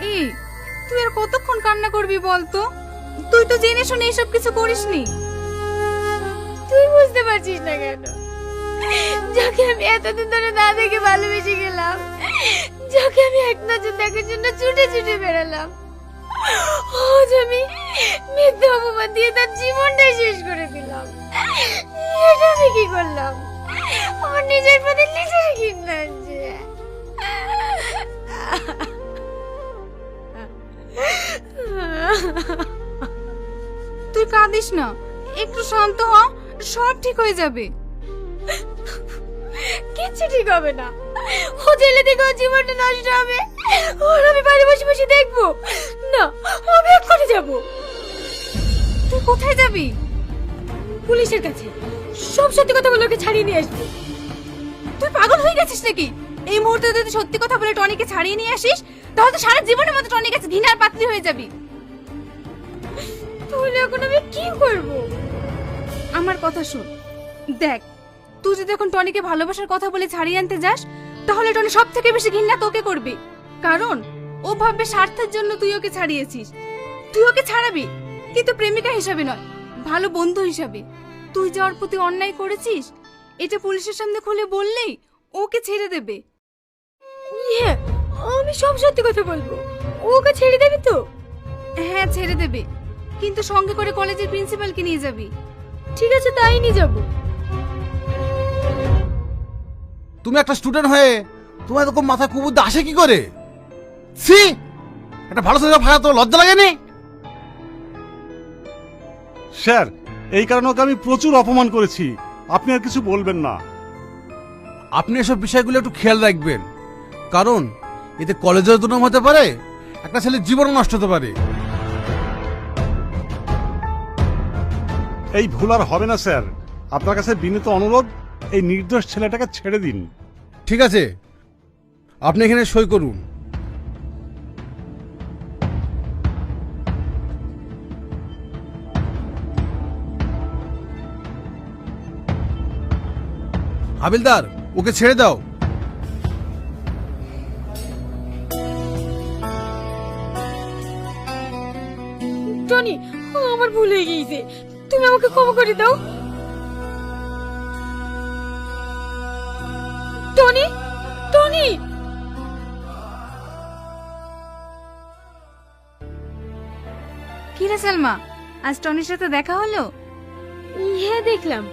এই, তুই আর কতক্ষণ কান্না করবি বলতো? তুই তো জেনে শুনে এসব কিছু করিসনি। তুই বুঝতে পারছিস না কেন? যাকে আমি এতদিন ধরে না দেখে ভালোবেসে গেলাম, যাকে আমি এক নজর দেখার জন্য ছুটে ছুটে বেড়ালাম, আজ আমি মিথ্যা অপমান দিয়ে তার জীবনটাই শেষ করে দিলাম। এটা আমি কি করলাম? আমার নিজের প্রতি নিজের ঘৃণা আছে। তুই কাঁদিস না, একটু শান্ত হ, সব ঠিক হয়ে যাবে। কিচ্ছু ঠিক হবে না। ও জেলে থেকে ওর জীবনটা নষ্ট হবে, ওর আমি বাড়ি বসে বসে দেখবো না? আমি এক্ষুনি যাবো। তুই কোথায় যাবি? পুলিশের কাছে সব সত্যি কথা বলে ওকে ছাড়িয়ে নিয়ে আসবো। তুই পাগল হয়ে গেছিস নাকি? এই মুহূর্তে যদি সত্যি কথা বলে টনিকে ছাড়িয়ে নিয়ে আসিস, তাহলে তো সারা জীবনের মতো টনির কাছে ঘৃণার পাত্রী হয়ে যাবি। তাহলে এখন আমি কি করব? আমার কথা শোন, দেখ, তুই যদি এখন টনিকে ভালোবাসার কথা বলে ছাড়িয়ে আনতে যাস, তাহলে টনি সব থেকে বেশি ঘৃণা তোকে করবে। কারণ ও ভাববে স্বার্থের জন্য তুই ওকে ছাড়িয়েছিস। তুই ওকে ছাড়াবি, কিন্তু প্রেমিকা হিসাবে নয়, ভালো বন্ধু হিসাবে। তুই যে ওর প্রতি অন্যায় করেছিস, এটা পুলিশের সামনে খুলে বললেই ওকে ছেড়ে দেবে। হ্যাঁ, আমি সব সত্যি কথা বলবো। ওকে ছেড়ে দেবি তো? হ্যাঁ, ছেড়ে দেবে, কিন্তু সঙ্গে করে কলেজের প্রিন্সিপালকে নিয়ে যাবি। ঠিক আছে, তাই নিয়ে যাবো। তুমি একটা স্টুডেন্ট হয়ে তোমার এরকম মাথায় কুবুদ্ধি আসে কি করে? সি, একটা ভালো ছেলে ভাড়া তো লজ্জা লাগেনি? স্যার, এই কারণে ওকে আমি প্রচুর অপমান করেছি। আপনি আর কিছু বলবেন না। আপনি এসব বিষয়গুলো একটু খেয়াল রাখবেন, কারণ এতে কলেজের দুর্নাম হতে পারে, একটা ছেলের জীবন নষ্ট হতে পারে। এই ভুল আর হবে না স্যার। আপনার কাছে বিনীত অনুরোধ, এই নির্দোষ ছেলেটাকে ছেড়ে দিন। ঠিক আছে, আপনি এখানে সই করুন। হাবিলদার, ওকে ছেড়ে দাও। টনি, আমার ভুল হয়ে গিয়েছে, তুমি আমাকে ক্ষমা করে দাও। Tony, Tony. কি রে সালমা, আজ টনির সাথে দেখা হলো? হ্যাঁ, দেখলাম।